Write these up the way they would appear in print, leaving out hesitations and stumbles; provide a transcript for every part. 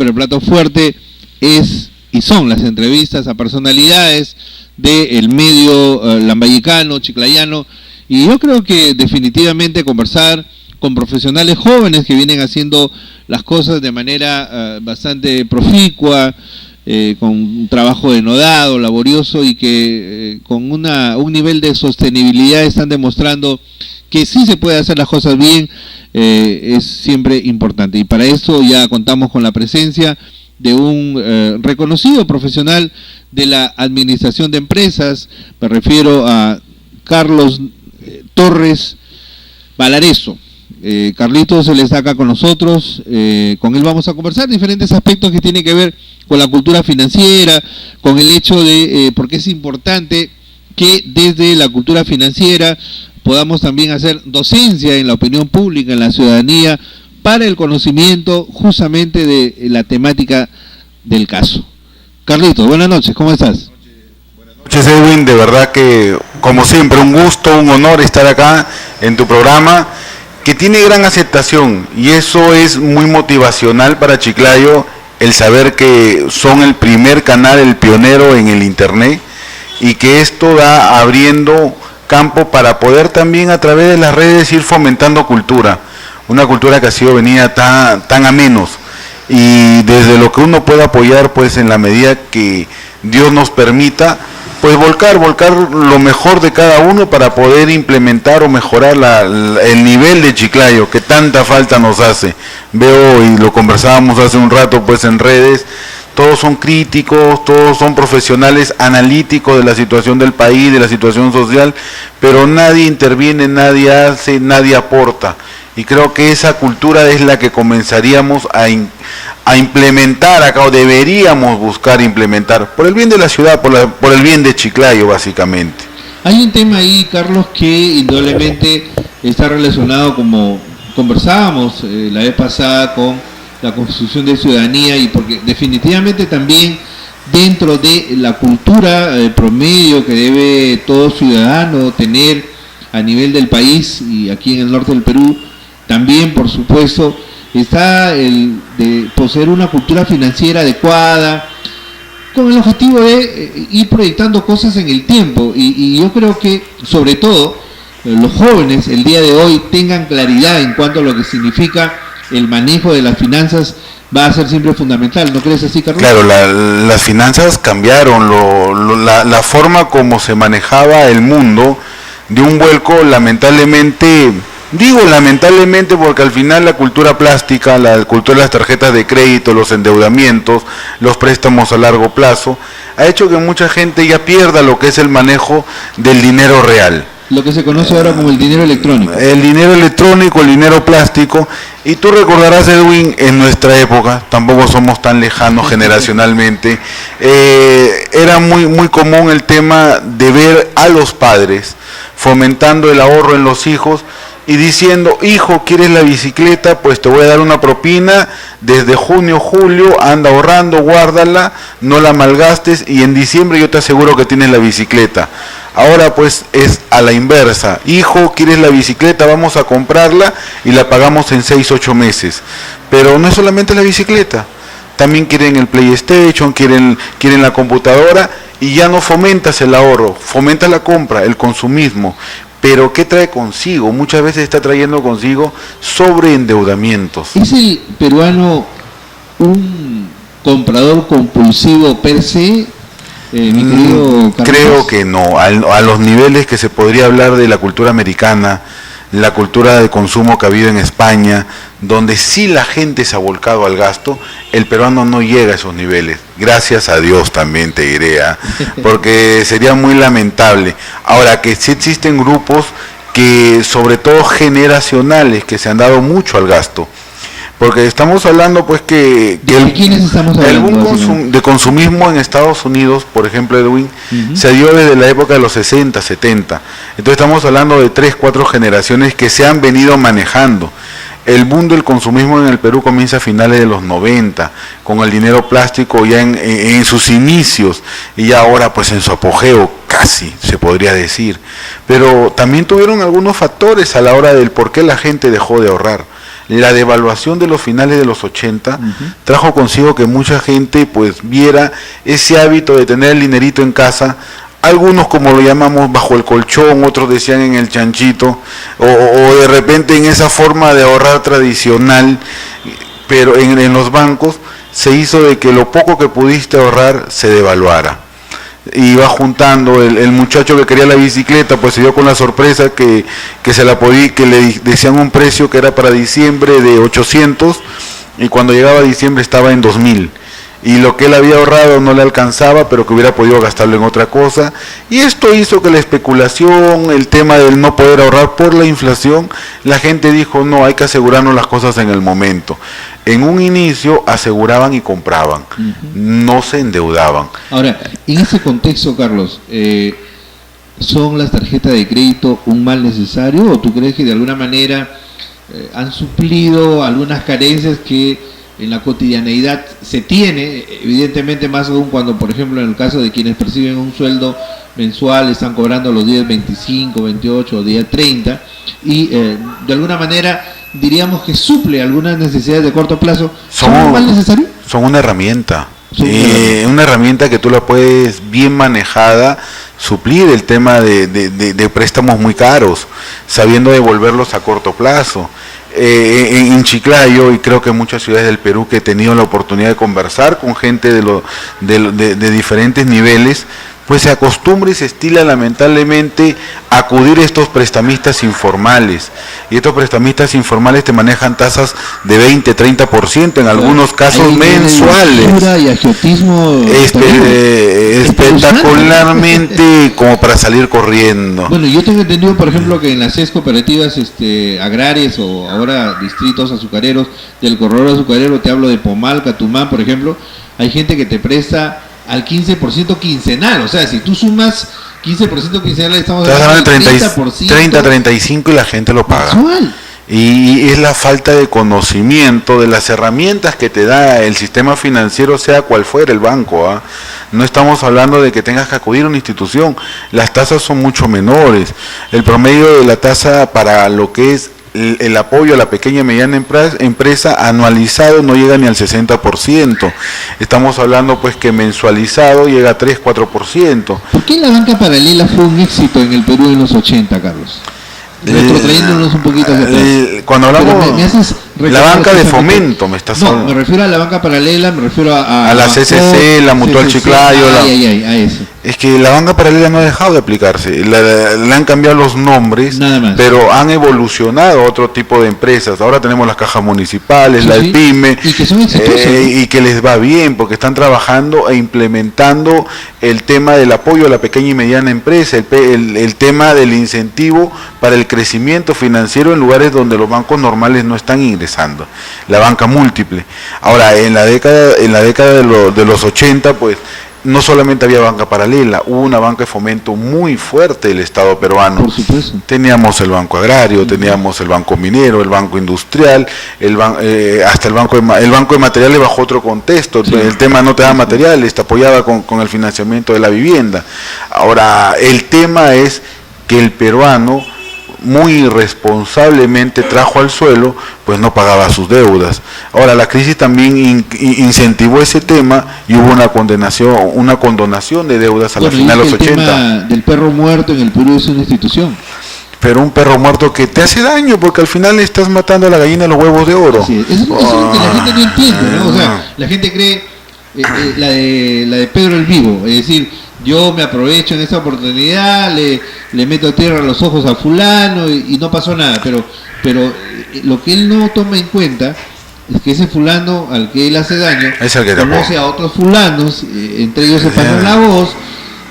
pero el plato fuerte es y son las entrevistas a personalidades del medio lambayicano, chiclayano, y yo creo que definitivamente conversar con profesionales jóvenes que vienen haciendo las cosas de manera bastante proficua, con un trabajo denodado, laborioso, y que con un nivel de sostenibilidad están demostrando que sí se puede hacer las cosas bien, es siempre importante. Y para eso ya contamos con la presencia de un reconocido profesional de la administración de empresas. Me refiero a Carlos Torres Valareso. Carlitos se les saca con nosotros, con él vamos a conversar diferentes aspectos que tienen que ver con la cultura financiera, con el hecho de porque es importante que desde la cultura financiera podamos también hacer docencia en la opinión pública, en la ciudadanía, para el conocimiento justamente de la temática del caso. Carlitos, buenas noches, ¿cómo estás? Buenas noches, Edwin, de verdad que como siempre un gusto, un honor estar acá en tu programa, que tiene gran aceptación, y eso es muy motivacional para Chiclayo, el saber que son el primer canal, el pionero en el internet, y que esto va abriendo campo para poder también a través de las redes ir fomentando cultura, una cultura que ha sido venida tan a menos, y desde lo que uno pueda apoyar, pues en la medida que Dios nos permita, pues volcar lo mejor de cada uno para poder implementar o mejorar el nivel de Chiclayo que tanta falta nos hace. Veo, y lo conversábamos hace un rato pues en redes, todos son críticos, todos son profesionales analíticos de la situación del país, de la situación social, pero nadie interviene, nadie hace, nadie aporta. Y creo que esa cultura es la que comenzaríamos a implementar acá, o deberíamos buscar implementar, por el bien de la ciudad, por el bien de Chiclayo, básicamente. Hay un tema ahí, Carlos, que indudablemente está relacionado, como conversábamos la vez pasada, con la construcción de ciudadanía, y porque definitivamente también dentro de la cultura promedio que debe todo ciudadano tener a nivel del país, y aquí en el norte del Perú, también por supuesto está el de poseer una cultura financiera adecuada, con el objetivo de ir proyectando cosas en el tiempo, y yo creo que sobre todo los jóvenes el día de hoy tengan claridad en cuanto a lo que significa el manejo de las finanzas. Va a ser siempre fundamental, ¿no crees así, Carlos? Claro, las finanzas cambiaron, la forma como se manejaba el mundo de un vuelco, lamentablemente. Digo lamentablemente porque al final la cultura plástica, la cultura de las tarjetas de crédito, los endeudamientos, los préstamos a largo plazo, ha hecho que mucha gente ya pierda lo que es el manejo del dinero real. Lo que se conoce ahora como el dinero electrónico. El dinero electrónico, el dinero plástico. Y tú recordarás, Edwin, en nuestra época, tampoco somos tan lejanos generacionalmente, era muy común el tema de ver a los padres fomentando el ahorro en los hijos, y diciendo: hijo, ¿quieres la bicicleta? Pues te voy a dar una propina desde junio, julio, anda ahorrando, guárdala, no la malgastes, y en diciembre yo te aseguro que tienes la bicicleta. Ahora pues es a la inversa: hijo, ¿quieres la bicicleta? Vamos a comprarla y la pagamos en 6-8 meses. Pero no es solamente la bicicleta, también quieren el PlayStation, quieren la computadora, y ya no fomentas el ahorro, fomentas la compra, el consumismo. Pero ¿qué trae consigo? Muchas veces está trayendo consigo sobreendeudamientos. ¿Es el peruano un comprador compulsivo per se, mi querido Carlos? Creo que no, a los niveles que se podría hablar de la cultura americana, la cultura de consumo que ha habido en España, donde sí la gente se ha volcado al gasto, el peruano no llega a esos niveles. Gracias a Dios también te diré, porque sería muy lamentable. Ahora, que sí existen grupos que, sobre todo generacionales, que se han dado mucho al gasto. Porque estamos hablando pues que ¿quiénes estamos hablando? De consumismo en Estados Unidos, por ejemplo, Edwin, se dio desde la época de los 60, 70. Entonces estamos hablando de 3-4 generaciones que se han venido manejando. El boom del consumismo en el Perú comienza a finales de los 90, con el dinero plástico ya en sus inicios, y ya ahora pues en su apogeo, casi se podría decir. Pero también tuvieron algunos factores a la hora del por qué la gente dejó de ahorrar. la devaluación de los finales de los 80 trajo consigo que mucha gente pues viera ese hábito de tener el dinerito en casa, algunos como lo llamamos bajo el colchón, otros decían en el chanchito, o de repente en esa forma de ahorrar tradicional, pero en los bancos se hizo de que lo poco que pudiste ahorrar se devaluara. Y va juntando, el muchacho que quería la bicicleta pues se dio con la sorpresa que se la podía, que le decían un precio que era para diciembre de 800 y cuando llegaba a diciembre estaba en 2000. Y lo que él había ahorrado no le alcanzaba, pero que hubiera podido gastarlo en otra cosa. Y esto hizo que la especulación, el tema del no poder ahorrar por la inflación, la gente dijo, no, hay que asegurarnos las cosas en el momento. En un inicio aseguraban y compraban, no se endeudaban. Ahora, en ese contexto, Carlos, ¿son las tarjetas de crédito un mal necesario o tú crees que de alguna manera han suplido algunas carencias que en la cotidianeidad se tiene, evidentemente más aún cuando, por ejemplo, en el caso de quienes perciben un sueldo mensual, están cobrando los días 25, 28 o día 30, y de alguna manera diríamos que suple algunas necesidades de corto plazo? ¿Son un mal necesario? Son una herramienta, una herramienta que tú la puedes bien manejada, suplir el tema de préstamos muy caros, sabiendo devolverlos a corto plazo. En Chiclayo, y creo que en muchas ciudades del Perú que he tenido la oportunidad de conversar con gente de diferentes niveles, pues se acostumbra y se estila lamentablemente a acudir a estos prestamistas informales, y estos prestamistas informales te manejan tasas de 20, 30%, en algunos casos mensuales, y agiotismo espectacularmente como para salir corriendo. Bueno, yo tengo entendido, por ejemplo, que en las 6 cooperativas agrarias o ahora distritos azucareros del corredor azucarero, te hablo de Pomal, Catumán, por ejemplo, hay gente que te presta al 15% quincenal, o sea, si tú sumas 15% quincenal, estamos hablando de 30, 35 y la gente lo paga. Mensual. Y es la falta de conocimiento de las herramientas que te da el sistema financiero, sea cual fuera el banco. No estamos hablando de que tengas que acudir a una institución, las tasas son mucho menores. El promedio de la tasa para lo que es el apoyo a la pequeña y mediana empresa anualizado no llega ni al 60%. Estamos hablando pues que mensualizado llega a 3-4%. ¿Por qué la banca paralela fue un éxito en el Perú en los 80, Carlos? Retrotrayéndonos un poquito hacia atrás. Cuando hablamos la banca de fomento, me estás hablando. Me refiero a la banca paralela, me refiero a la CCC, la Mutual Chiclayo. A eso. Es que la banca paralela no ha dejado de aplicarse, le han cambiado los nombres, pero han evolucionado a otro tipo de empresas. Ahora tenemos las cajas municipales, la PYME, y que son exitosas, y que les va bien porque están trabajando e implementando el tema del apoyo a la pequeña y mediana empresa, el tema del incentivo para el crecimiento financiero en lugares donde los bancos normales no están ingresando, la banca múltiple. Ahora, en la década de los 80, pues no solamente había banca paralela, hubo una banca de fomento muy fuerte del Estado peruano. Por supuesto. Teníamos el Banco Agrario, teníamos el Banco Minero, el Banco Industrial, hasta el Banco de Materiales bajo otro contexto. Sí. El tema no te da materiales, te apoyaba con el financiamiento de la vivienda. Ahora, el tema es que el peruano muy irresponsablemente trajo al suelo, pues no pagaba sus deudas. Ahora, la crisis también incentivó ese tema y hubo una condonación de deudas a la final de los 80. El tema del perro muerto en el Perú es una institución. Pero un perro muerto que te hace daño, porque al final le estás matando a la gallina de los huevos de oro. Sí, eso es lo que la gente no entiende, ¿no? O sea, la gente cree la de Pedro el Vivo, es decir, yo me aprovecho en esta oportunidad, le meto tierra a los ojos a fulano y no pasó nada, pero lo que él no toma en cuenta es que ese fulano al que él hace daño es el que conoce a otros fulanos, entre ellos se pasó la voz,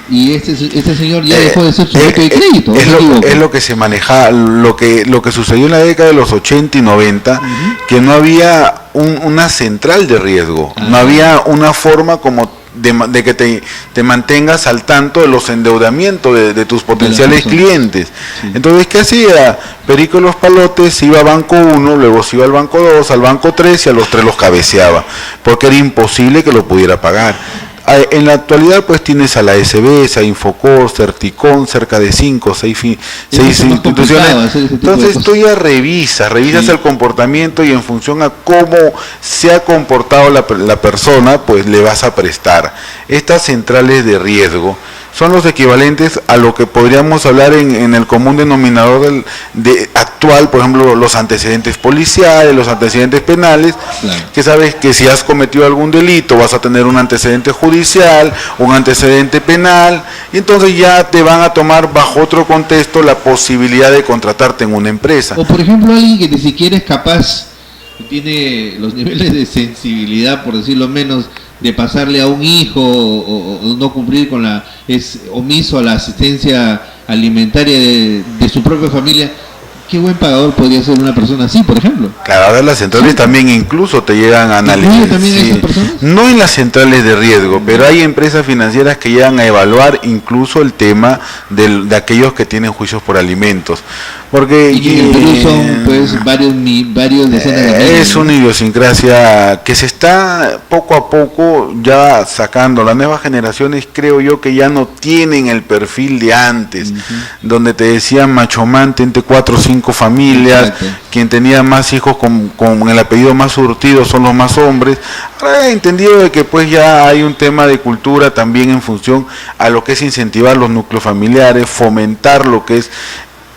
y este señor ya dejó de ser sujeto de crédito. Es lo que se maneja, lo que sucedió en la década de los 80 y 90, que no había una central de riesgo, no había una forma como de que te mantengas al tanto de los endeudamientos de tus potenciales clientes. Sí. Entonces, ¿qué hacía? Perico Los Palotes iba a Banco 1, luego se iba al Banco 2, al Banco 3 y a los 3 los cabeceaba, porque era imposible que lo pudiera pagar. En la actualidad pues tienes a la SB, a Infocor, Certicón, cerca de 5 o 6 instituciones. Entonces tú ya revisas sí, el comportamiento, y en función a cómo se ha comportado la persona, pues le vas a prestar. Estas centrales de riesgo son los equivalentes a lo que podríamos hablar en el común denominador actual, por ejemplo, los antecedentes policiales, los antecedentes penales, claro, que sabes que si has cometido algún delito vas a tener un antecedente judicial, un antecedente penal, y entonces ya te van a tomar bajo otro contexto la posibilidad de contratarte en una empresa. O por ejemplo alguien que ni siquiera es capaz, tiene los niveles de sensibilidad, por decirlo menos, de pasarle a un hijo o no cumplir con es omiso a la asistencia alimentaria de su propia familia. ¿Qué buen pagador podría ser una persona así, por ejemplo? Claro, ahora las centrales sí, también incluso te llegan a analizar. ¿También sí, a esas personas? No en las centrales de riesgo, pero hay empresas financieras que llegan a evaluar incluso el tema de aquellos que tienen juicios por alimentos. Porque y en el Perú son pues varios decenas de años. Es una idiosincrasia que se está poco a poco ya sacando. Las nuevas generaciones creo yo que ya no tienen el perfil de antes, donde te decían machomante entre 4 o 5 familias. Exacto. Quien tenía más hijos con el apellido más surtido son los más hombres. Ahora he entendido de que pues ya hay un tema de cultura también en función a lo que es incentivar los núcleos familiares, fomentar lo que es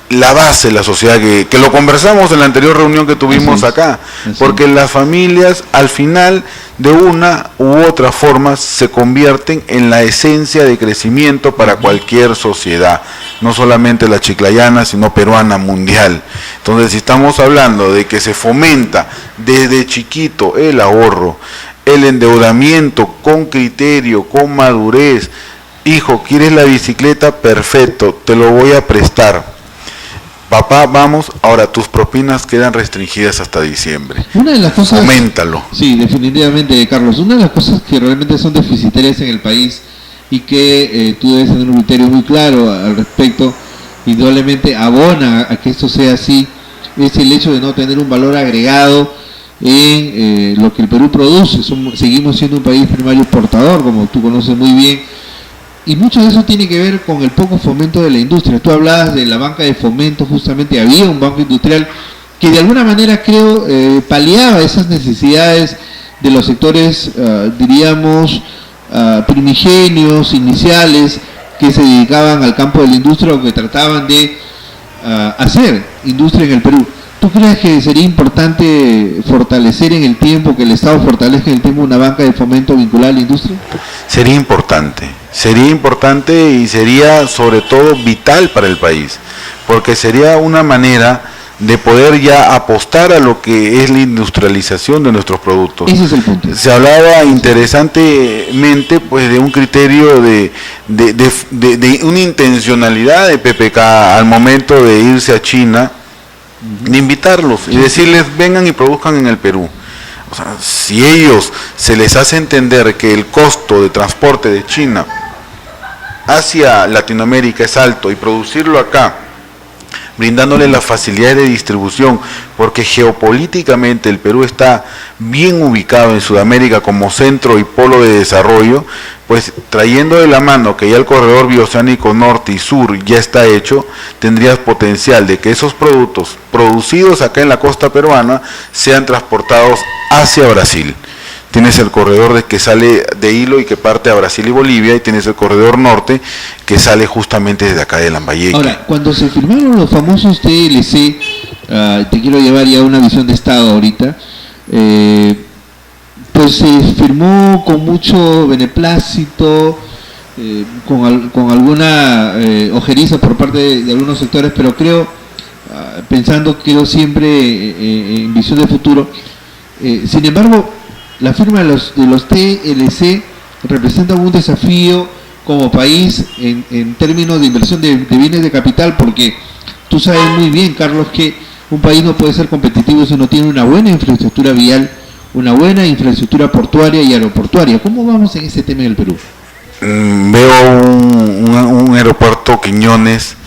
la base de la sociedad, que lo conversamos en la anterior reunión que tuvimos acá, porque las familias al final de una u otra forma se convierten en la esencia de crecimiento para cualquier sociedad, no solamente la chiclayana, sino peruana, mundial. Entonces, si estamos hablando de que se fomenta desde chiquito el ahorro, el endeudamiento con criterio, con madurez, hijo, ¿quieres la bicicleta? Perfecto, te lo voy a prestar. Papá, vamos, ahora tus propinas quedan restringidas hasta diciembre. Una de las cosas... Foméntalo. Sí, definitivamente, Carlos. Una de las cosas que realmente son deficitarias en el país y que tú debes tener un criterio muy claro al respecto, indudablemente abona a que esto sea así, es el hecho de no tener un valor agregado en lo que el Perú produce. Seguimos siendo un país primario exportador, como tú conoces muy bien. Y mucho de eso tiene que ver con el poco fomento de la industria. Tú hablabas de la banca de fomento, justamente había un banco industrial que de alguna manera creo paliaba esas necesidades de los sectores, diríamos, primigenios, iniciales, que se dedicaban al campo de la industria o que trataban de hacer industria en el Perú. ¿Tú crees que sería importante fortalecer en el tiempo, que el Estado fortalezca en el tiempo una banca de fomento vinculada a la industria? Sería importante y sería sobre todo vital para el país, porque sería una manera de poder ya apostar a lo que es la industrialización de nuestros productos. Ese es el punto. Se hablaba interesantemente pues de un criterio de una intencionalidad de PPK al momento de irse a China, de invitarlos y decirles vengan y produzcan en el Perú. O sea, si ellos se les hace entender que el costo de transporte de China hacia Latinoamérica es alto y producirlo acá, brindándole las facilidades de distribución, porque geopolíticamente el Perú está bien ubicado en Sudamérica como centro y polo de desarrollo, pues trayendo de la mano que ya el corredor bioceánico norte y sur ya está hecho, tendrías potencial de que esos productos producidos acá en la costa peruana sean transportados hacia Brasil. Tienes el corredor que sale de Hilo y que parte a Brasil y Bolivia, y tienes el corredor norte que sale justamente desde acá de Lambayeque. Ahora, cuando se firmaron los famosos TLC, te quiero llevar ya una visión de Estado ahorita, pues se firmó con mucho beneplácito, con alguna ojeriza por parte de algunos sectores, pero creo, pensando siempre en visión de futuro, sin embargo, la firma de los TLC representa un desafío como país en términos de inversión de bienes de capital, porque tú sabes muy bien, Carlos, que un país no puede ser competitivo si no tiene una buena infraestructura vial, una buena infraestructura portuaria y aeroportuaria. ¿Cómo vamos en ese tema en el Perú? Veo un aeropuerto Quiñones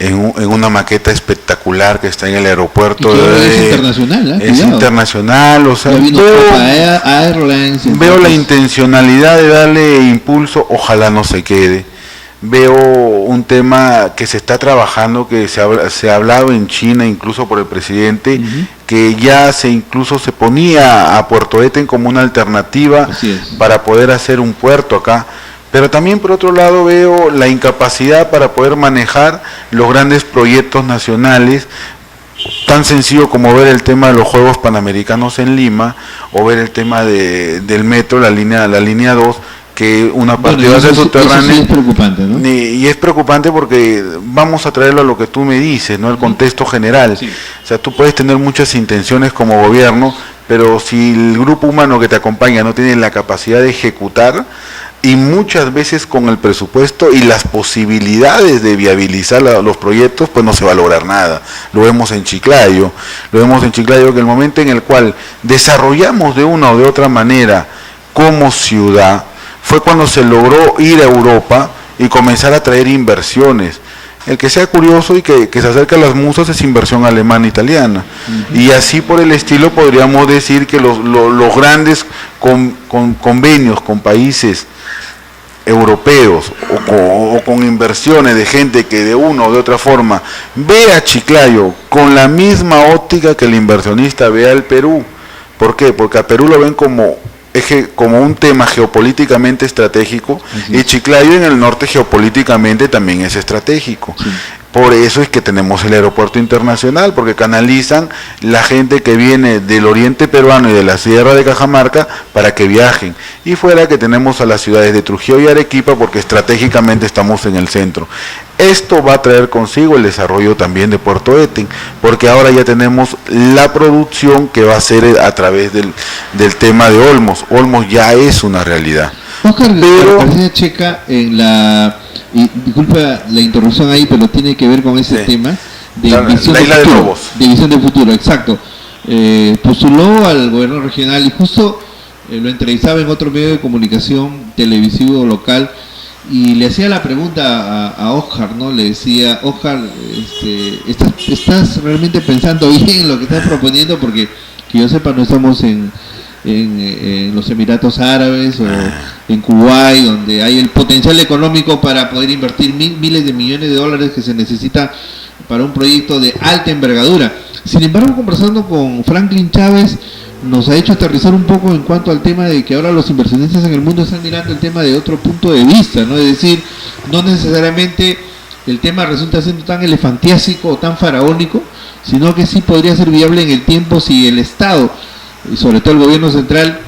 en una maqueta espectacular que está en el aeropuerto. Es internacional, es internacional, o sea, veo la intencionalidad de darle impulso, ojalá no se quede. Veo un tema que se está trabajando, que se ha hablado en China, incluso por el presidente, que ya incluso se ponía a Puerto Eten como una alternativa para poder hacer un puerto acá. Pero también por otro lado veo la incapacidad para poder manejar los grandes proyectos nacionales, tan sencillo como ver el tema de los Juegos Panamericanos en Lima, o ver el tema del metro, la línea 2, que una parte va a ser subterránea. Eso sí es preocupante, ¿no? Y es preocupante porque vamos a traerlo a lo que tú me dices, ¿no? El contexto general. Sí. O sea, tú puedes tener muchas intenciones como gobierno, pero si el grupo humano que te acompaña no tiene la capacidad de ejecutar, y muchas veces con el presupuesto y las posibilidades de viabilizar los proyectos, pues no se va a lograr nada. Lo vemos en Chiclayo, que el momento en el cual desarrollamos de una o de otra manera como ciudad, fue cuando se logró ir a Europa y comenzar a traer inversiones. El que sea curioso y que se acerque a las musas es inversión alemana italiana. Y así por el estilo podríamos decir que los grandes convenios con países europeos o con inversiones de gente que de una o de otra forma ve a Chiclayo con la misma óptica que el inversionista ve al Perú. ¿Por qué? Porque a Perú lo ven como un tema geopolíticamente estratégico, y Chiclayo en el norte geopolíticamente también es estratégico. Sí. Por eso es que tenemos el aeropuerto internacional, porque canalizan la gente que viene del oriente peruano y de la sierra de Cajamarca para que viajen. Y fuera que tenemos a las ciudades de Trujillo y Arequipa, porque estratégicamente estamos en el centro. Esto va a traer consigo el desarrollo también de Puerto Eten, porque ahora ya tenemos la producción que va a ser a través del tema de Olmos. Olmos ya es una realidad. Oscar, pero la presencia checa en y disculpa la interrupción ahí, pero tiene que ver con ese tema de visión de futuro, de visión de futuro, exacto. Postuló al gobierno regional y justo lo entrevistaba en otro medio de comunicación televisivo local y le hacía la pregunta a Oscar, ¿no? Le decía, Oscar, ¿estás realmente pensando bien en lo que estás proponiendo? Porque que yo sepa no estamos en los Emiratos Árabes o en Kuwait, donde hay el potencial económico para poder invertir miles de millones de dólares que se necesita para un proyecto de alta envergadura. Sin embargo, conversando con Franklin Chávez, nos ha hecho aterrizar un poco en cuanto al tema de que ahora los inversionistas en el mundo están mirando el tema de otro punto de vista, ¿no? Es decir, no necesariamente el tema resulta siendo tan elefantiásico o tan faraónico, sino que sí podría ser viable en el tiempo si el Estado y sobre todo el gobierno central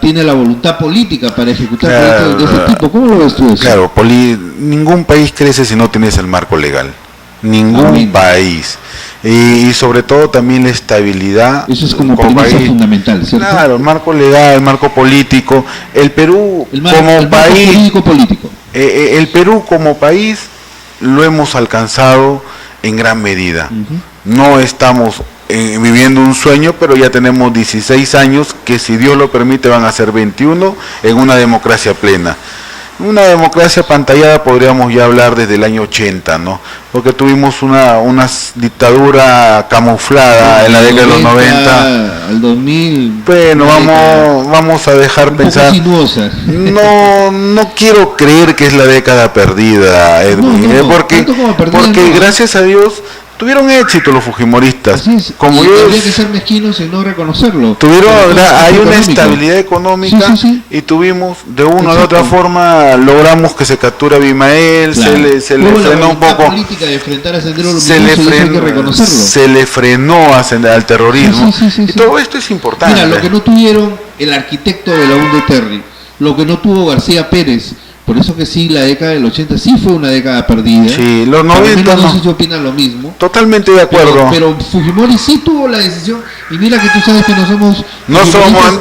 tiene la voluntad política para ejecutar proyectos de ese tipo. ¿Cómo lo ves tú eso? Claro, ningún país crece si no tienes el marco legal. Ningún país. Y sobre todo también la estabilidad. Eso es como premisa fundamental, ¿cierto? Claro, el marco legal, el marco político. El Perú como país. Político. El Perú como país lo hemos alcanzado en gran medida. No estamos viviendo un sueño, pero ya tenemos 16 años que, si Dios lo permite, van a ser 21 en una democracia plena. Una democracia pantallada podríamos ya hablar desde el año 80, ¿no? Porque tuvimos una dictadura camuflada en la década de los 90. Al 2000. Bueno, vamos a dejar pensar. No quiero creer que es la década perdida, Edwin, porque gracias a Dios tuvieron éxito los fujimoristas. Como habría que ser mezquinos en no reconocerlo. Hay una estabilidad económica y tuvimos, de una u otra forma, logramos que se capture a Abimael, se le frenó un poco. Se le frenó al terrorismo. Y todo esto es importante. Mira, lo que no tuvieron el arquitecto de la UNDE Terry, lo que no tuvo García Pérez. Por eso que sí, la década del 80 sí fue una década perdida. Sí, los 90 no sé si opinan lo mismo. Totalmente de acuerdo. Pero Fujimori sí tuvo la decisión. Y mira que tú sabes que no somos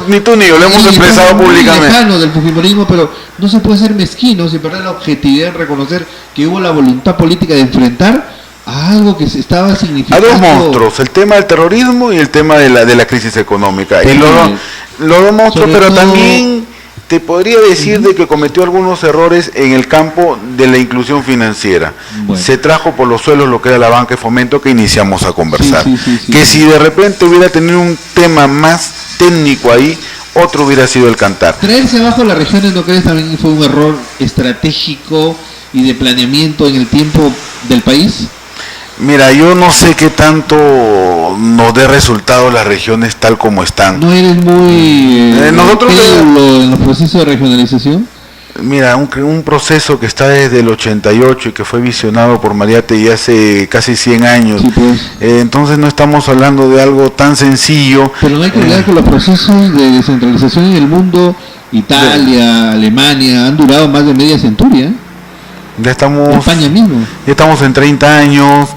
ni tú ni yo, lo hemos expresado públicamente. Lejano del fujimorismo, pero no se puede ser mezquino y perder la objetividad en reconocer que hubo la voluntad política de enfrentar a algo que se estaba significando. A dos monstruos, el tema del terrorismo y el tema de la crisis económica. Y los dos monstruos, pero también te podría decir de que cometió algunos errores en el campo de la inclusión financiera. Bueno. Se trajo por los suelos lo que era la banca de fomento que iniciamos a conversar. Que sí. Si de repente hubiera tenido un tema más técnico ahí, otro hubiera sido el cantar. Traerse abajo las regiones, ¿no crees también fue un error estratégico y de planeamiento en el tiempo del país? Mira, yo no sé qué tanto nos dé resultado las regiones tal como están. ¿No eres muy nosotros en los procesos de regionalización? Mira, un proceso que está desde el 88 y que fue visionado por Mariátegui hace casi 100 años. Sí, pues. Entonces no estamos hablando de algo tan sencillo. Pero no hay que olvidar que los procesos de descentralización en el mundo, Italia, Alemania, han durado más de media centuria. Ya estamos, España mismo. Ya estamos en 30 años,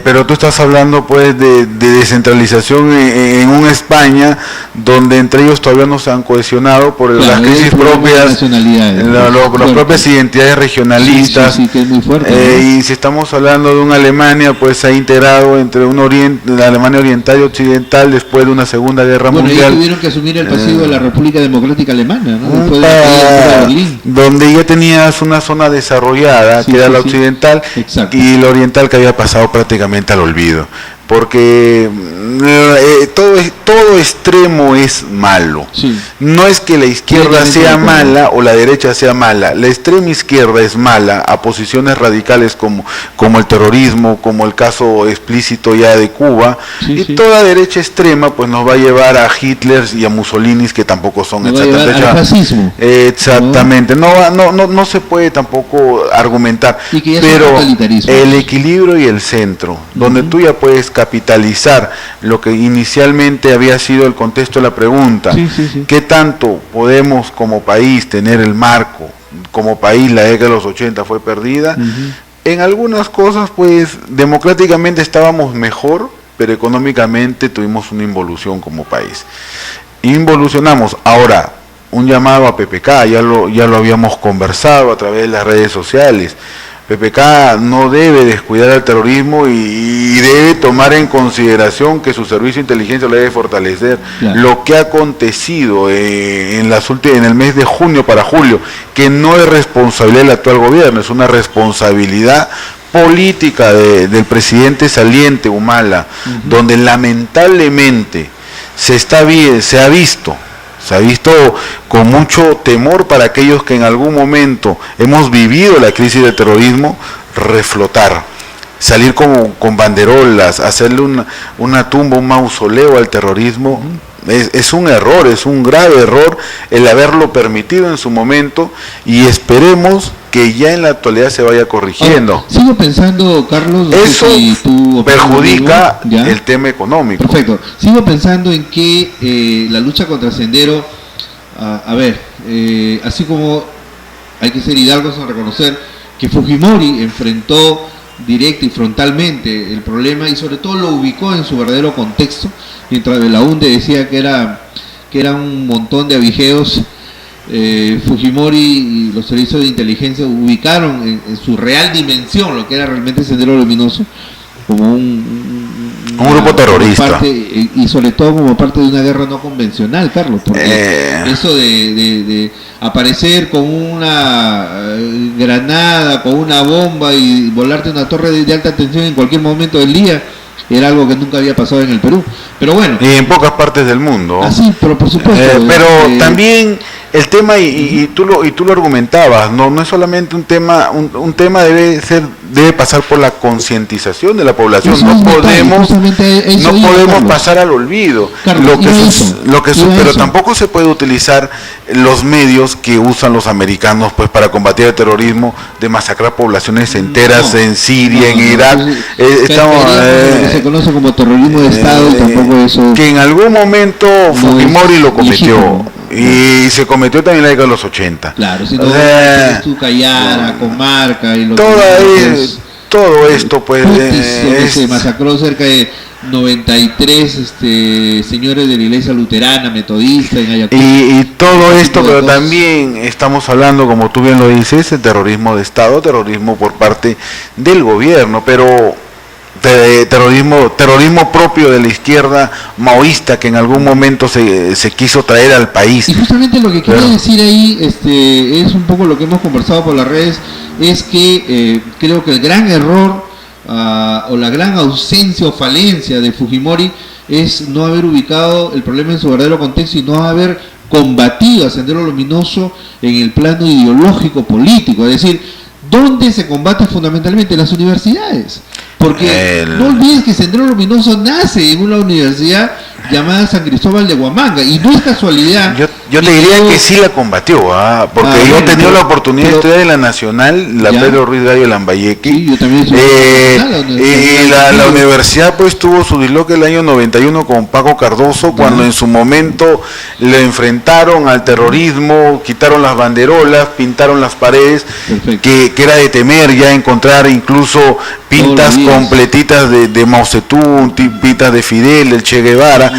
pero tú estás hablando pues de descentralización en una España donde entre ellos todavía no se han cohesionado por las crisis propias, las propias identidades regionalistas. Sí, que es muy fuerte, y si estamos hablando de una Alemania, pues se ha integrado entre la Alemania oriental y occidental después de una Segunda Guerra Mundial. Ellos tuvieron que asumir el pasivo de la República Democrática Alemana, ¿no? Después de la caída de Berlín. Donde ya tenías una zona desarrollada, que era la occidental, y la oriental que había pasado prácticamente al olvido, porque todo extremo es malo. No es que la izquierda sea mala o la derecha sea mala, la extrema izquierda es mala a posiciones radicales como el terrorismo, como el caso explícito ya de Cuba, toda derecha extrema pues nos va a llevar a Hitler y a Mussolini, que tampoco son exactamente al fascismo. Exactamente, no se puede tampoco argumentar, pero el equilibrio y el centro, donde tú ya puedes capitalizar lo que inicialmente había sido el contexto de la pregunta, ¿qué tanto podemos como país tener el marco? Como país la década de los 80 fue perdida, en algunas cosas pues democráticamente estábamos mejor, pero económicamente tuvimos una involución como país. Involucionamos. Ahora, un llamado a PPK, ya lo habíamos conversado a través de las redes sociales. PPK no debe descuidar al terrorismo y debe tomar en consideración que su servicio de inteligencia lo debe fortalecer. Lo que ha acontecido en el mes de junio para julio, que no es responsabilidad del actual gobierno, es una responsabilidad política del presidente saliente Humala, donde lamentablemente se ha visto con mucho temor para aquellos que en algún momento hemos vivido la crisis del terrorismo, reflotar, salir con banderolas, hacerle una tumba, un mausoleo al terrorismo. Es un error, es un grave error el haberlo permitido en su momento, y esperemos que ya en la actualidad se vaya corrigiendo. Ahora, sigo pensando, Carlos, eso perjudica el tema económico. Perfecto. Sigo pensando en que la lucha contra Sendero, así como hay que ser hidalgos en reconocer que Fujimori enfrentó directa y frontalmente el problema y sobre todo lo ubicó en su verdadero contexto, mientras Belaúnde decía que era un montón de avijeos. Fujimori y los servicios de inteligencia ubicaron en su real dimensión lo que era realmente Sendero Luminoso como un grupo terrorista, y sobre todo como parte de una guerra no convencional, Carlos, porque eso de aparecer con una granada, con una bomba y volarte una torre de alta tensión en cualquier momento del día era algo que nunca había pasado en el Perú, pero bueno, y en pocas partes del mundo. Así, pero por supuesto. Pero también el tema, y tú lo argumentabas, no es solamente un tema debe pasar por la concientización de la población. No podemos pasar al olvido. Carlos, pero tampoco se puede utilizar los medios que usan los americanos pues para combatir el terrorismo, de masacrar poblaciones enteras en Siria, en Irak. Se conoce como terrorismo de Estado, y tampoco eso. Que en algún momento Fujimori lo cometió. Y se cometió también en la década de los 80. Claro, si no, Cayara, Comarca y todo esto pues se masacró cerca de 93 señores de la iglesia luterana, metodista en Ayacucho. Y todo esto, pero también estamos hablando, como tú bien lo dices, de terrorismo de Estado, terrorismo por parte del gobierno, pero terrorismo propio de la izquierda maoísta que en algún momento se quiso traer al país. Y justamente lo que quería decir ahí es un poco lo que hemos conversado por las redes, es que creo que el gran error o la gran ausencia o falencia de Fujimori es no haber ubicado el problema en su verdadero contexto y no haber combatido a Sendero Luminoso en el plano ideológico político, es decir, ¿dónde se combate fundamentalmente? En las universidades. Porque no olvides que Sendero Luminoso nace en una universidad llamada San Cristóbal de Huamanga, y no es casualidad. Yo te diría que sí la combatió, porque yo he tenido la oportunidad de estudiar en la Nacional, la Pedro Ruiz Gallo de Lambayeque, sí, yo también la universidad pues tuvo su disloque el año 91 con Paco Cardoso, cuando en su momento le enfrentaron al terrorismo, quitaron las banderolas, pintaron las paredes, que era de temer ya encontrar incluso pintas completitas de Mao Zedong, pintas de Fidel, del Che Guevara.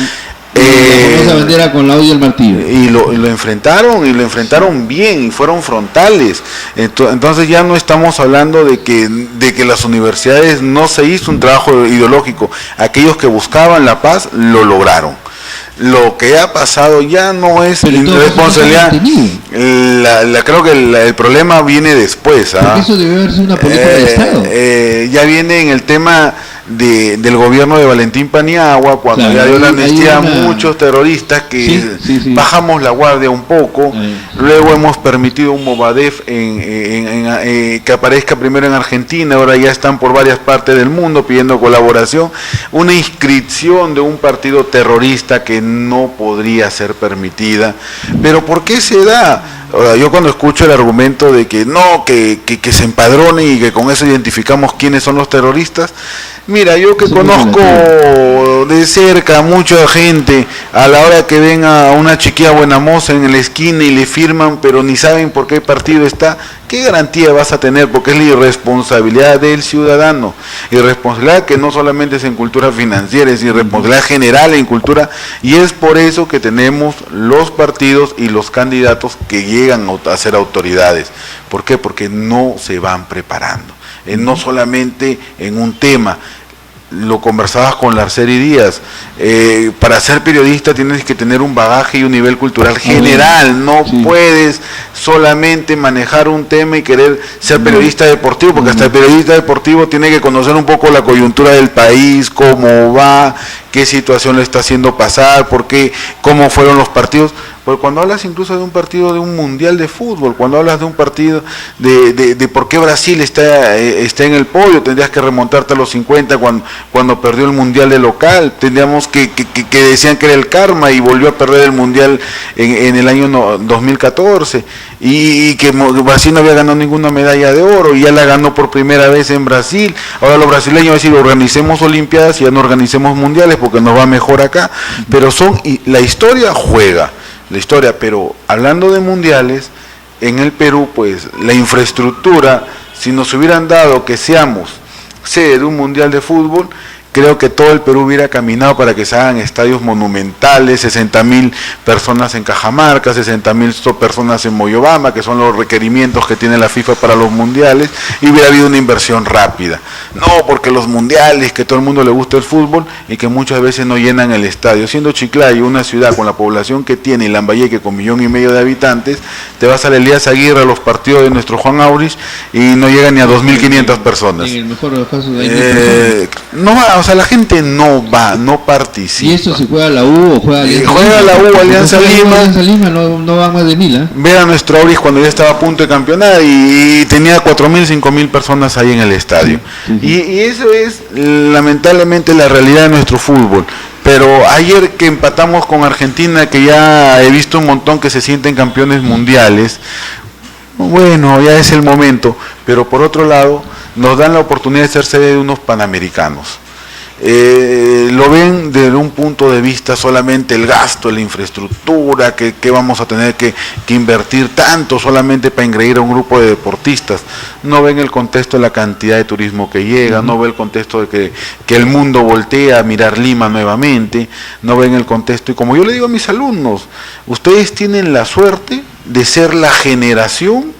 Esa bandera con la hoja y el martillo. Y lo enfrentaron bien, y fueron frontales. Entonces ya no estamos hablando de que las universidades no se hizo un trabajo ideológico. Aquellos que buscaban la paz lo lograron. Lo que ha pasado ya no es responsabilidad. Creo que el problema viene después. Porque eso debe haber sido una política del Estado. Ya viene en el tema del gobierno de Valentín Paniagua, cuando ya dio la amnistía a muchos terroristas que bajamos la guardia un poco. Luego hemos permitido un Movadef que aparezca primero en Argentina, ahora ya están por varias partes del mundo pidiendo colaboración. Una inscripción de un partido terrorista que no podría ser permitida. Pero ¿por qué se da? Ahora, yo cuando escucho el argumento de que no, que se empadrone y que con eso identificamos quiénes son los terroristas, mira, yo que conozco de cerca a mucha gente, a la hora que ven a una chiquilla buena moza en la esquina y le firman, pero ni saben por qué partido está, ¿qué garantía vas a tener? Porque es la irresponsabilidad del ciudadano, irresponsabilidad que no solamente es en cultura financiera, es irresponsabilidad general en cultura, y es por eso que tenemos los partidos y los candidatos que llegan a ser autoridades. ¿Por qué? Porque no se van preparando, no solamente en un tema. Lo conversabas con Larceri Díaz, para ser periodista tienes que tener un bagaje y un nivel cultural general, no puedes solamente manejar un tema y querer ser periodista deportivo, porque hasta el periodista deportivo tiene que conocer un poco la coyuntura del país, cómo va, qué situación le está haciendo pasar, por qué, cómo fueron los partidos. Porque cuando hablas incluso de un partido de un mundial de fútbol, cuando hablas de un partido de por qué Brasil está en el podio, tendrías que remontarte a los 50 cuando perdió el mundial de local, tendríamos que decían que era el karma y volvió a perder el mundial en el año 2014, y que Brasil no había ganado ninguna medalla de oro, y ya la ganó por primera vez en Brasil. Ahora los brasileños van a decir, organicemos olimpiadas y ya no organicemos mundiales porque nos va mejor acá, pero la historia juega. La historia, pero hablando de mundiales, en el Perú, pues la infraestructura, si nos hubieran dado que seamos sede de un mundial de fútbol, creo que todo el Perú hubiera caminado para que se hagan estadios monumentales, 60.000 personas en Cajamarca, 60.000 personas en Moyobamba, que son los requerimientos que tiene la FIFA para los mundiales, y hubiera habido una inversión rápida. No, porque los mundiales, que todo el mundo le gusta el fútbol y que muchas veces no llenan el estadio. Siendo Chiclayo una ciudad con la población que tiene, y Lambayeque con 1,5 millones de habitantes, te vas al Elías Aguirre a los partidos de nuestro Juan Aurich y no llega ni a 2.500 personas. En el mejor de los casos hay no va, o sea, la gente no va, no participa. ¿Y eso se juega la U o juega Alianza Lima? Juega la U, Alianza Lima. Alianza Lima no van más de 1.000, Ver a nuestro Auris cuando ya estaba a punto de campeonar y tenía 4.000, 5.000 personas ahí en el estadio. Y eso es lamentablemente la realidad de nuestro fútbol. Pero ayer que empatamos con Argentina, que ya he visto un montón que se sienten campeones mundiales, bueno, ya es el momento, pero por otro lado nos dan la oportunidad de ser sede de unos panamericanos. Lo ven desde un punto de vista solamente el gasto, la infraestructura, que vamos a tener que invertir tanto solamente para engreír a un grupo de deportistas. No ven el contexto de la cantidad de turismo que llega, no ven el contexto de que el mundo voltea a mirar Lima nuevamente, no ven el contexto. Y como yo le digo a mis alumnos, ustedes tienen la suerte de ser la generación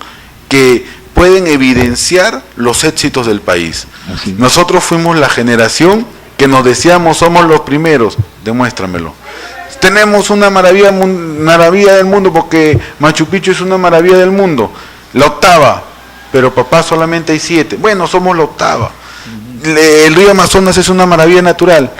que pueden evidenciar los éxitos del país. Así. Nosotros fuimos la generación que nos decíamos somos los primeros, demuéstramelo. Tenemos una maravilla del mundo porque Machu Picchu es una maravilla del mundo, la octava, pero papá solamente hay 7, bueno, somos la octava. El río Amazonas es una maravilla natural,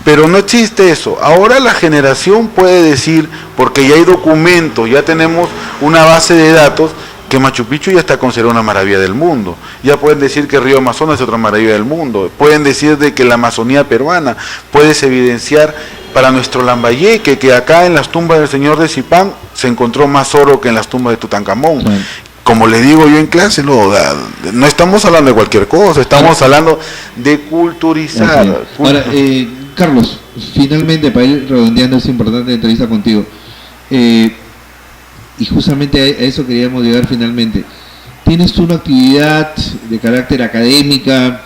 pero no existe eso. Ahora la generación puede decir, porque ya hay documentos, ya tenemos una base de datos, que Machu Picchu ya está considerado una maravilla del mundo. Ya pueden decir que el río Amazonas es otra maravilla del mundo. Pueden decir de que la Amazonía peruana puedes evidenciar para nuestro Lambayeque, que acá en las tumbas del señor de Zipán se encontró más oro que en las tumbas de Tutankamón. Claro. Como le digo yo en clase, no estamos hablando de cualquier cosa, estamos hablando de culturizar. Ahora, Carlos, finalmente para ir redondeando esta importante entrevista contigo, y justamente a eso queríamos llegar finalmente. Tienes tú una actividad de carácter académica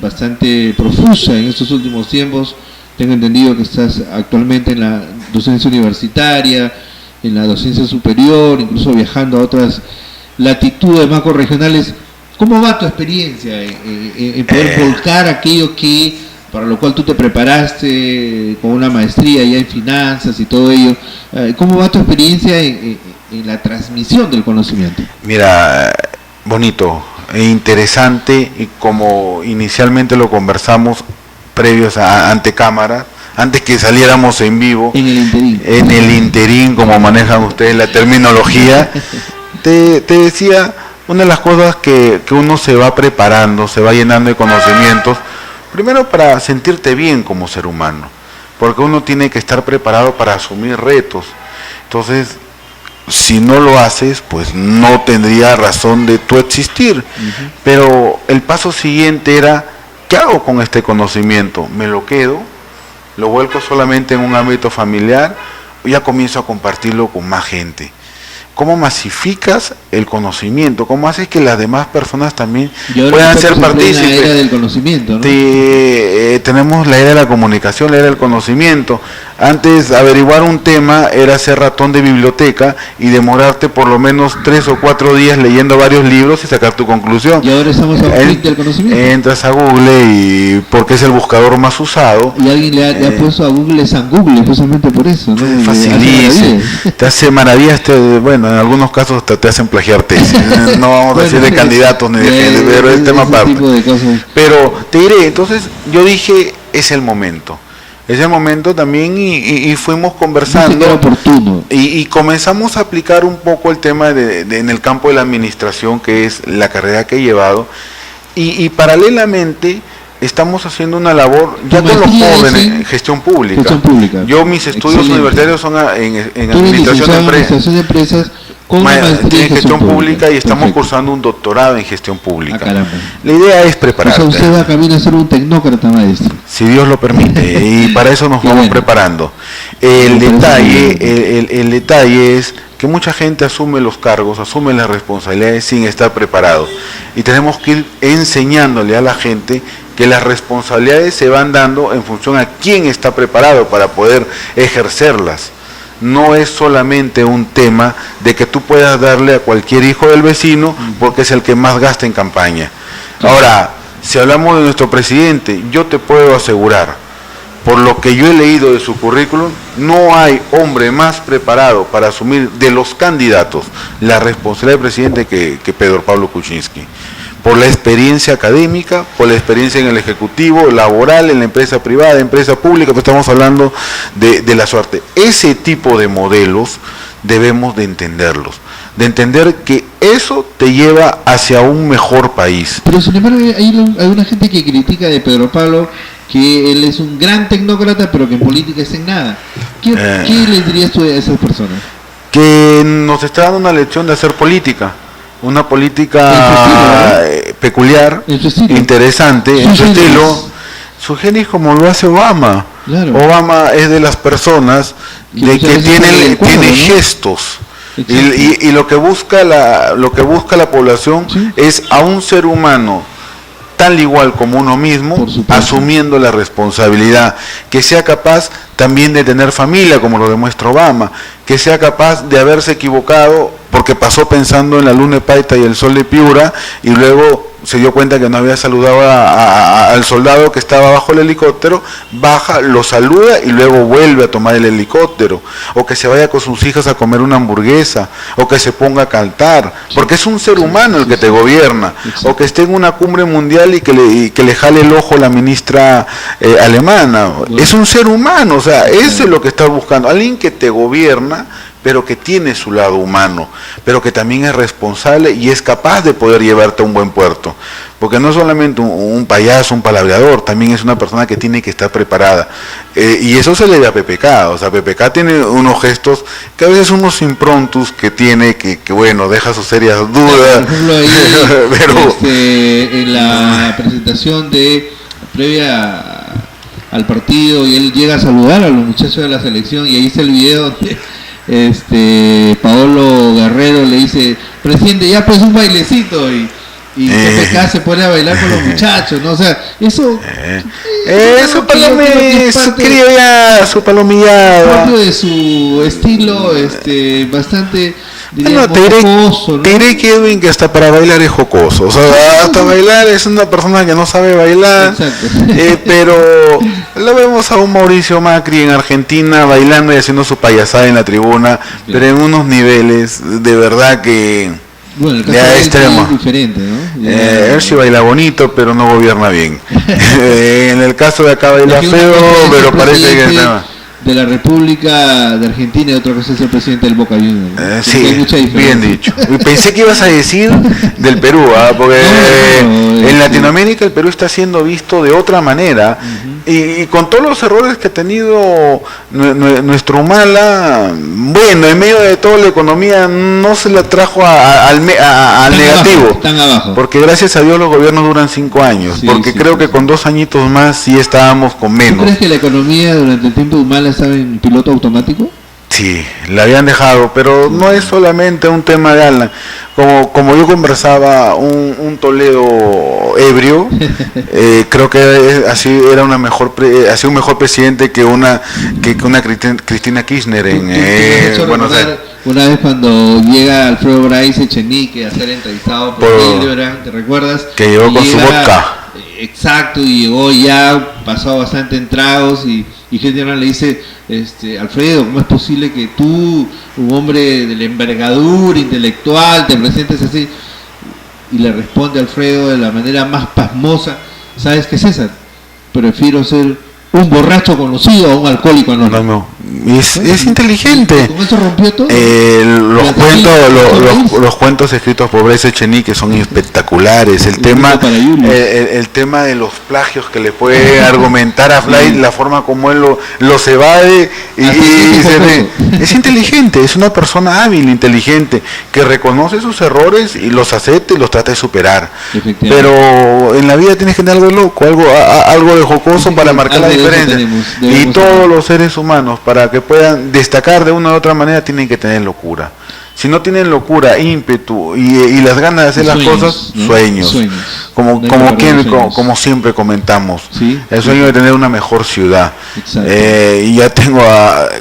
bastante profusa en estos últimos tiempos. Tengo entendido que estás actualmente en la docencia universitaria, en la docencia superior, incluso viajando a otras latitudes macro-regionales. ¿Cómo va tu experiencia en poder volcar aquello que para lo cual tú te preparaste con una maestría ya en finanzas y todo ello? ¿Cómo va tu experiencia en la transmisión del conocimiento? Mira, bonito e interesante, y como inicialmente lo conversamos previos ante cámara, antes que saliéramos en vivo, en el interín, como manejan ustedes la terminología, te decía, una de las cosas que uno se va preparando, se va llenando de conocimientos, primero para sentirte bien como ser humano, porque uno tiene que estar preparado para asumir retos. Entonces, si no lo haces, pues no tendría razón de tu existir. Pero el paso siguiente era, ¿qué hago con este conocimiento? ¿Me lo quedo? ¿Lo vuelco solamente en un ámbito familiar? ¿O ya comienzo a compartirlo con más gente? ¿Cómo masificas el conocimiento? ¿Cómo haces que las demás personas también puedan ser partícipes? La era del conocimiento, ¿no? Tenemos la era de la comunicación, la era del conocimiento. Antes, averiguar un tema era ser ratón de biblioteca y demorarte por lo menos 3 o 4 días leyendo varios libros y sacar tu conclusión. Y ahora estamos a un clic del conocimiento. Entras a Google y porque es el buscador más usado. Y alguien le ha puesto a Google San Google justamente por eso, ¿no? Facilísimo. Te hace maravillas, bueno, en algunos casos te hacen plagiar tesis. No vamos a decir de candidatos ni de gente, pero es tema aparte. Pero te diré, entonces yo dije, es el momento. Es el momento también y fuimos conversando oportuno. Y comenzamos a aplicar un poco el tema en el campo de la administración, que es la carrera que he llevado, y paralelamente estamos haciendo una labor ya con los jóvenes en gestión pública. Yo mis estudios universitarios son en administración de empresas. Con maestría en gestión pública y estamos cursando un doctorado en gestión pública. La idea es prepararte. O sea, usted va a camino a ser un tecnócrata, maestro. Si Dios lo permite, y para eso nos vamos preparando. El detalle es que mucha gente asume los cargos, asume las responsabilidades sin estar preparado. Y tenemos que ir enseñándole a la gente que las responsabilidades se van dando en función a quién está preparado para poder ejercerlas. No es solamente un tema de que tú puedas darle a cualquier hijo del vecino porque es el que más gasta en campaña. Ahora, si hablamos de nuestro presidente, yo te puedo asegurar, por lo que yo he leído de su currículum, no hay hombre más preparado para asumir de los candidatos la responsabilidad del presidente que Pedro Pablo Kuczynski. Por la experiencia académica, por la experiencia en el ejecutivo, laboral, en la empresa privada, empresa pública, pues estamos hablando de la suerte. Ese tipo de modelos debemos de entenderlos, de entender que eso te lleva hacia un mejor país. Pero sin embargo hay una gente que critica de Pedro Pablo que él es un gran tecnócrata, pero que en política es en nada. ¿Qué les dirías tú a esas personas? Que nos está dando una lección de hacer política. Una política peculiar, interesante, en su estilo. Su genio como lo hace Obama. Claro. Obama es de las personas que tiene gestos. Y lo que busca la población es a un ser humano tal igual como uno mismo, asumiendo la responsabilidad, que sea capaz también de tener familia, como lo demuestra Obama, que sea capaz de haberse equivocado porque pasó pensando en la luna de Paita y el sol de Piura, y luego se dio cuenta que no había saludado al soldado que estaba bajo el helicóptero, baja, lo saluda y luego vuelve a tomar el helicóptero, o que se vaya con sus hijas a comer una hamburguesa, o que se ponga a cantar, porque es un ser humano el que te gobierna, o que esté en una cumbre mundial y que le jale el ojo la ministra alemana, es un ser humano, o sea, eso es lo que estás buscando, alguien que te gobierna, pero que tiene su lado humano, pero que también es responsable y es capaz de poder llevarte a un buen puerto. Porque no es solamente un payaso, un palabreador, también es una persona que tiene que estar preparada. Y eso se le da a PPK, o sea, PPK tiene unos gestos, que a veces unos improntus que tiene, que bueno, deja sus serias dudas. Por ejemplo, ahí, pero en la presentación previa al partido, y él llega a saludar a los muchachos de la selección, y ahí está el video donde Paolo Guerrero le dice, presidente, ya pues un bailecito, y PPK se pone a bailar con los muchachos, ¿no? O sea, eso su palomillada, propio de su estilo, bastante, bueno, te diré que Edwin, que hasta para bailar es jocoso, o sea, hasta bailar es una persona que no sabe bailar. Pero lo vemos a un Mauricio Macri en Argentina bailando y haciendo su payasada en la tribuna, pero en unos niveles de verdad que bueno, el caso es diferente, ¿no? Él sí baila bonito, pero no gobierna bien. En el caso de acá baila feo, pero parece que de la República de Argentina y otra cosa es el presidente del Boca Juniors. Sí, bien dicho. Pensé que ibas a decir del Perú, porque en Latinoamérica el Perú está siendo visto de otra manera, y con todos los errores que ha tenido nuestro Humala, bueno, en medio de toda la economía no se la trajo al negativo, están abajo. Porque gracias a Dios los gobiernos duran 5 años, porque creo que con 2 añitos más sí estábamos con menos. ¿Tú crees que la economía durante el tiempo de Humala estaba en piloto automático? Sí, la habían dejado, pero no es solamente un tema de Alan. Como yo conversaba, un Toledo ebrio, creo que así era un mejor presidente que una Cristina Kirchner en Buenos Aires. Una vez cuando llega Alfredo Bryce Echenique a ser entrevistado por Hildebrand, ¿te recuerdas? Que llegó con su vodka. Exacto, y llegó ya, pasó bastante en tragos, y Hildebrand le dice, Alfredo, ¿cómo es posible que tú, un hombre de la envergadura intelectual, te presentes así? Y le responde Alfredo de la manera más pasmosa, ¿sabes qué, César? Prefiero ser un borracho conocido a un alcohólico anónimo. Es inteligente. ¿Con eso rompió todo? Los cuentos escritos por Bryce Echenique son espectaculares. El tema de los plagios que le puede argumentar a Fly, la forma como él los evade es inteligente, es una persona hábil, inteligente, que reconoce sus errores y los acepta y los trata de superar. Pero en la vida tienes que tener algo loco, algo de jocoso para marcar la diferencia. Y todos los seres humanos, para que puedan destacar de una u otra manera, tienen que tener locura. Si no tienen locura, ímpetu y las ganas de hacer las cosas, ¿no? Sueños. Como siempre comentamos, ¿sí? El sueño de tener una mejor ciudad. Y ya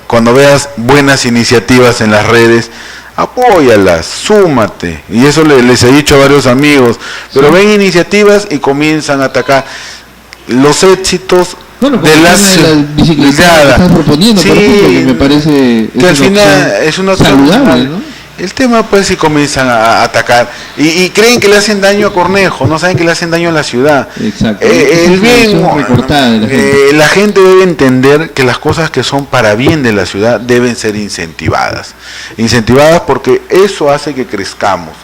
cuando veas buenas iniciativas en las redes, apóyalas, súmate. Y eso les he dicho a varios amigos, pero ven iniciativas y comienzan a atacar los éxitos. Bueno, de las bicicletas que estás proponiendo, sí, por ejemplo, que me parece que al final es una saludable, ¿no? El tema, pues, si comienzan a atacar y creen que le hacen daño a Cornejo, no saben que le hacen daño a la ciudad. Exacto. La gente debe entender que las cosas que son para bien de la ciudad deben ser incentivadas porque eso hace que crezcamos.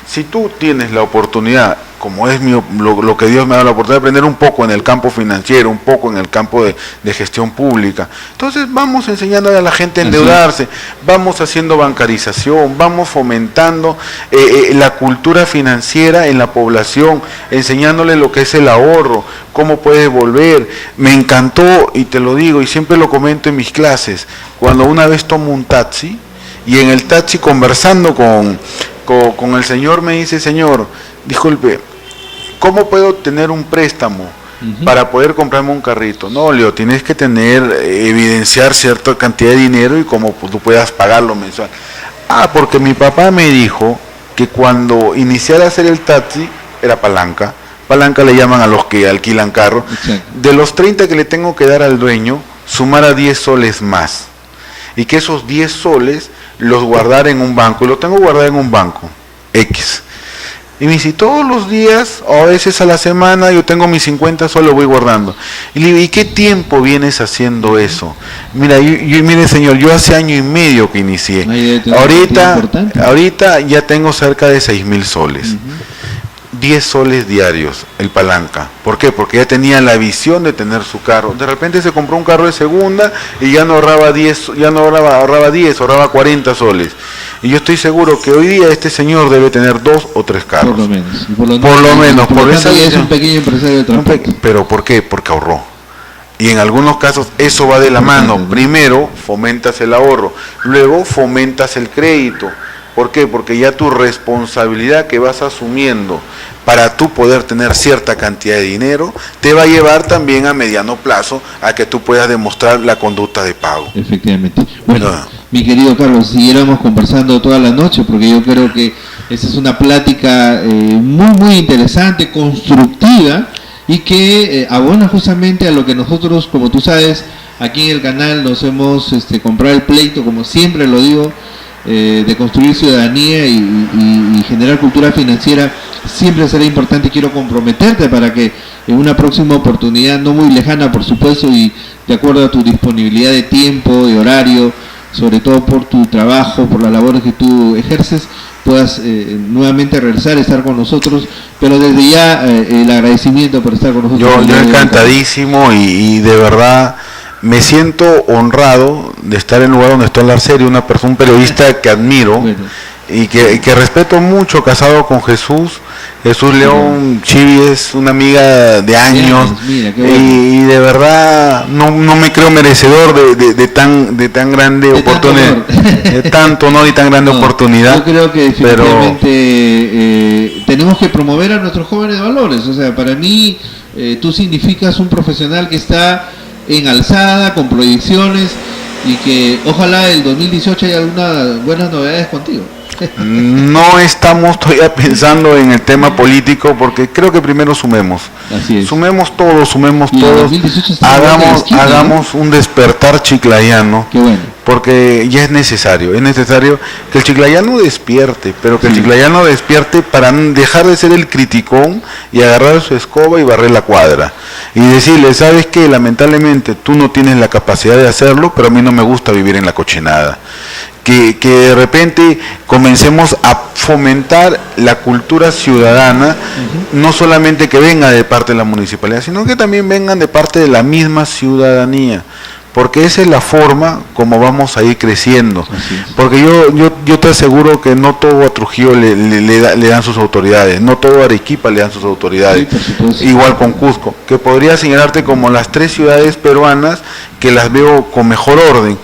Si tú tienes la oportunidad, como es lo que Dios me ha dado la oportunidad de aprender un poco en el campo financiero, un poco en el campo de gestión pública, entonces vamos enseñando a la gente a endeudarse, vamos haciendo bancarización, vamos fomentando la cultura financiera en la población, enseñándole lo que es el ahorro, cómo puedes volver. Me encantó, y te lo digo, y siempre lo comento en mis clases, cuando una vez tomo un taxi, y en el taxi conversando con el señor me dice, señor, disculpe, ¿cómo puedo tener un préstamo para poder comprarme un carrito? No, Leo, tienes que evidenciar cierta cantidad de dinero y cómo tú puedas pagarlo mensual. Porque mi papá me dijo que cuando iniciara a hacer el taxi, era palanca le llaman a los que alquilan carro, de los 30 que le tengo que dar al dueño, sumara 10 soles más, y que esos 10 soles los guardara en un banco, y lo tengo guardado en un banco, X. Y me dice, todos los días, o a veces a la semana, yo tengo mis 50 soles, voy guardando. Y le digo, ¿y qué tiempo vienes haciendo eso? Mira, mire señor, yo hace año y medio que inicié. Ahorita ya tengo cerca de 6.000 soles. 10 soles diarios, el palanca. ¿Por qué? Porque ya tenía la visión de tener su carro. De repente se compró un carro de segunda y ya no ahorraba 10, ahorraba 40 soles. Y yo estoy seguro que hoy día este señor debe tener 2 o 3 carros. Por lo menos. Por eso es un pequeño empresario de transporte. ¿Pero por qué? Porque ahorró. Y en algunos casos eso va de la mano. Primero fomentas el ahorro, luego fomentas el crédito. ¿Por qué? Porque ya tu responsabilidad que vas asumiendo para tú poder tener cierta cantidad de dinero, te va a llevar también a mediano plazo a que tú puedas demostrar la conducta de pago. Efectivamente. Bueno, mi querido Carlos, siguiéramos conversando toda la noche, porque yo creo que esa es una plática muy interesante, constructiva, y que abona justamente a lo que nosotros, como tú sabes, aquí en el canal nos hemos comprado el pleito, como siempre lo digo, de construir ciudadanía y generar cultura financiera. Siempre será importante. Quiero comprometerte para que en una próxima oportunidad, no muy lejana por supuesto, y de acuerdo a tu disponibilidad de tiempo, de horario, sobre todo por tu trabajo, por las labores que tú ejerces, puedas nuevamente regresar, estar con nosotros, pero desde ya el agradecimiento por estar con nosotros. Yo encantadísimo y de verdad me siento honrado de estar en el lugar donde está Larcerio, un periodista que admiro, y que respeto mucho, casado con Jesús León Chivi, es una amiga de años, y de verdad no me creo merecedor de tan grande oportunidad, de tanto honor y tan grande oportunidad. Yo creo que definitivamente tenemos que promover a nuestros jóvenes valores. O sea, para mí tú significas un profesional que está en alzada, con proyecciones, y que ojalá el 2018 haya algunas buenas novedades contigo. No estamos todavía pensando en el tema político, porque creo que primero sumemos. Así es. Sumemos todos, hagamos un despertar chiclayano. Qué bueno. Porque ya es necesario que el chiclayano despierte, pero que el chiclayano despierte para dejar de ser el criticón y agarrar su escoba y barrer la cuadra. Y decirle, ¿sabes qué? Lamentablemente tú no tienes la capacidad de hacerlo, pero a mí no me gusta vivir en la cochinada. Que de repente comencemos a fomentar la cultura ciudadana, no solamente que venga de parte de la municipalidad, sino que también vengan de parte de la misma ciudadanía, porque esa es la forma como vamos a ir creciendo. Porque yo te aseguro que no todo a Trujillo le dan sus autoridades, no todo a Arequipa le dan sus autoridades, igual con Cusco, que podría señalarte como las 3 ciudades peruanas que las veo con mejor orden.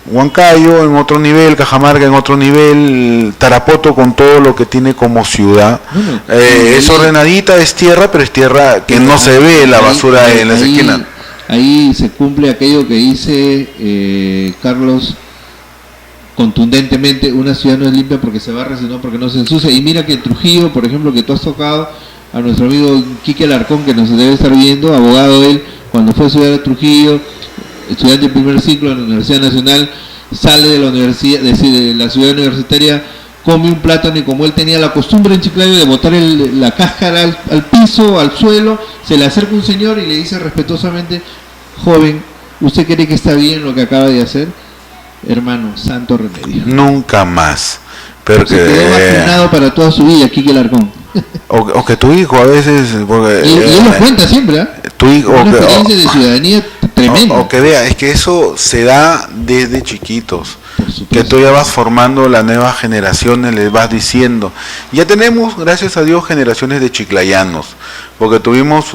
Huancayo en otro nivel, Cajamarca en otro nivel, Tarapoto con todo lo que tiene como ciudad. Es ordenadita, es tierra, pero es tierra que no se ve la basura en las esquinas. Ahí se cumple aquello que dice Carlos contundentemente: una ciudad no es limpia porque se barre, sino porque no se ensucia. Y mira que en Trujillo, por ejemplo, que tú has tocado a nuestro amigo Quique Alarcón, que nos debe estar viendo, abogado él, cuando fue a estudiar a Trujillo, estudiante de primer ciclo en la Universidad Nacional, sale de la universidad, de la ciudad universitaria, come un plátano, y como él tenía la costumbre en Chiclayo de botar la cáscara al piso, al suelo, se le acerca un señor y le dice respetuosamente: joven, ¿usted cree que está bien lo que acaba de hacer? Hermano, santo remedio. Nunca más. Pero se quedó vacunado para toda su vida, Quique Alarcón. O que tu hijo a veces... y él lo cuenta siempre, ¿eh? Tu hijo, una experiencia de ciudadanía tremenda. O que vea, es que eso se da desde chiquitos. Que tú ya vas formando la nueva generación, les vas diciendo. Ya tenemos, gracias a Dios, generaciones de chiclayanos, porque tuvimos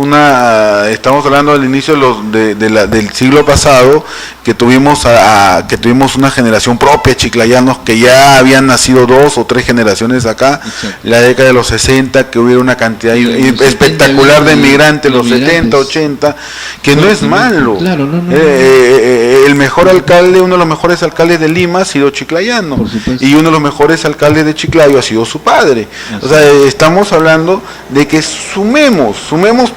estamos hablando del inicio del siglo pasado, que tuvimos una generación propia de chiclayanos, que ya habían nacido 2 o 3 generaciones acá. Exacto. La década de los 60, que hubiera una cantidad espectacular de migrantes, los 70, 80, que no es malo. Claro, no. El mejor alcalde, uno de los mejores alcaldes de Lima, Lima ha sido chiclayano. Por supuesto. Y uno de los mejores alcaldes de Chiclayo ha sido su padre. Así O sea, estamos hablando de que sumemos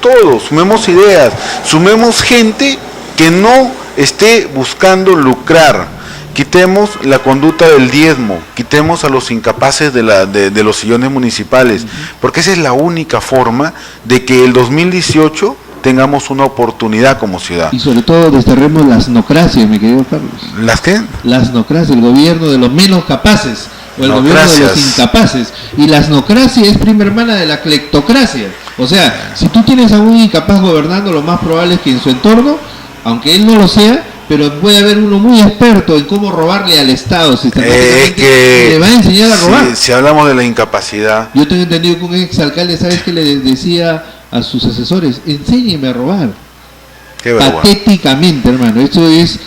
todos, sumemos ideas, sumemos gente que no esté buscando lucrar. Quitemos la conducta del diezmo, quitemos a los incapaces de los sillones municipales, porque esa es la única forma de que el 2018 tengamos una oportunidad como ciudad. Y sobre todo desterremos las nocracias, mi querido Carlos. ¿Las qué? Las nocracias, el gobierno de los menos capaces, o el gobierno de los incapaces. Y las nocracias es prima hermana de la cleptocracia. O sea, si tú tienes a un incapaz gobernando, lo más probable es que en su entorno, aunque él no lo sea, pero puede haber uno muy experto en cómo robarle al Estado sistemáticamente, le va a enseñar a robar. Si hablamos de la incapacidad. Yo tengo entendido que un exalcalde, ¿sabes qué le decía a sus asesores? Enséñeme a robar. Qué vergüenza. Patéticamente, hermano. Esto es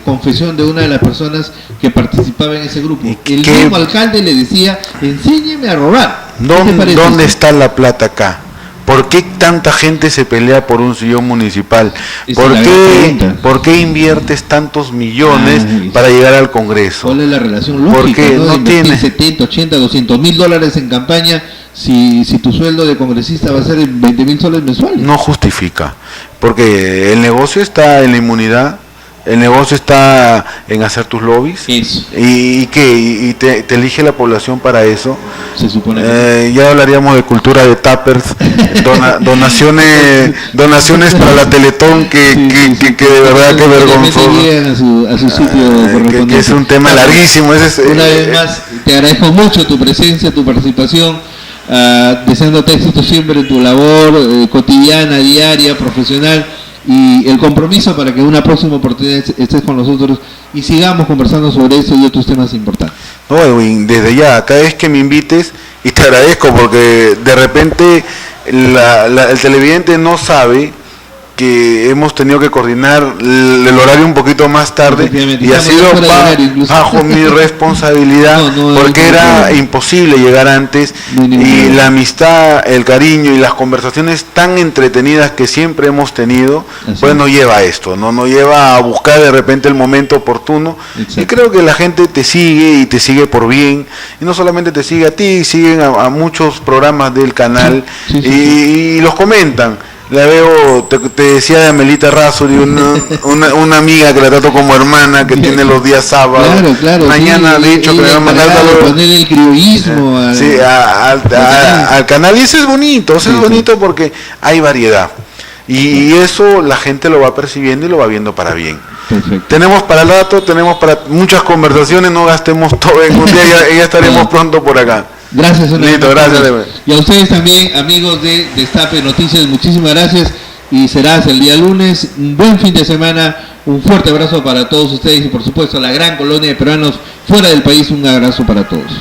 confesión de una de las personas que participaba en ese grupo. El mismo alcalde le decía, enséñeme a robar. ¿Dónde está la plata acá? ¿Por qué tanta gente se pelea por un sillón municipal? ¿Por qué inviertes tantos millones para llegar al Congreso? ¿Cuál es la relación lógica? Porque no tiene 70, 80, 200 mil dólares en campaña si tu sueldo de congresista va a ser 20,000 soles mensuales. No justifica, porque el negocio está en la inmunidad. El negocio está en hacer tus lobbies. Eso. ¿Y qué? ¿Y te elige la población para eso? Se supone ya hablaríamos de cultura de tuppers, donaciones para la Teletón, que de verdad que vergonzoso. A su sitio que es un tema larguísimo. Una vez más, te agradezco mucho tu presencia, tu participación. Deseándote éxito siempre en tu labor cotidiana, diaria, profesional, y el compromiso para que una próxima oportunidad estés con nosotros y sigamos conversando sobre eso y otros temas importantes. No, Edwin, desde ya, cada vez que me invites, y te agradezco porque de repente el televidente no sabe que hemos tenido que coordinar el horario un poquito más tarde y ha sido bajo mi responsabilidad, porque era imposible llegar antes, y la amistad, el cariño y las conversaciones tan entretenidas que siempre hemos tenido, pues nos lleva a esto, nos lleva a buscar de repente el momento oportuno. Exacto. Y creo que la gente te sigue y te sigue por bien, y no solamente te sigue a ti, siguen a muchos programas del canal y los comentan. La veo, te decía de Amelita Razzuri, una amiga que la trato como hermana, que tiene los días sábados. Claro, mañana de hecho que me va a mandar poner el criollismo al canal, y eso es bonito, porque hay variedad. Y eso la gente lo va percibiendo y lo va viendo para bien. Perfecto. Tenemos para el dato, tenemos para muchas conversaciones, no gastemos todo en un día, ya estaremos pronto por acá. Gracias, listo, gracias. Y a ustedes también, amigos de Destape Noticias, muchísimas gracias, y será hasta el día lunes. Un buen fin de semana, un fuerte abrazo para todos ustedes y por supuesto a la gran colonia de peruanos fuera del país, un abrazo para todos.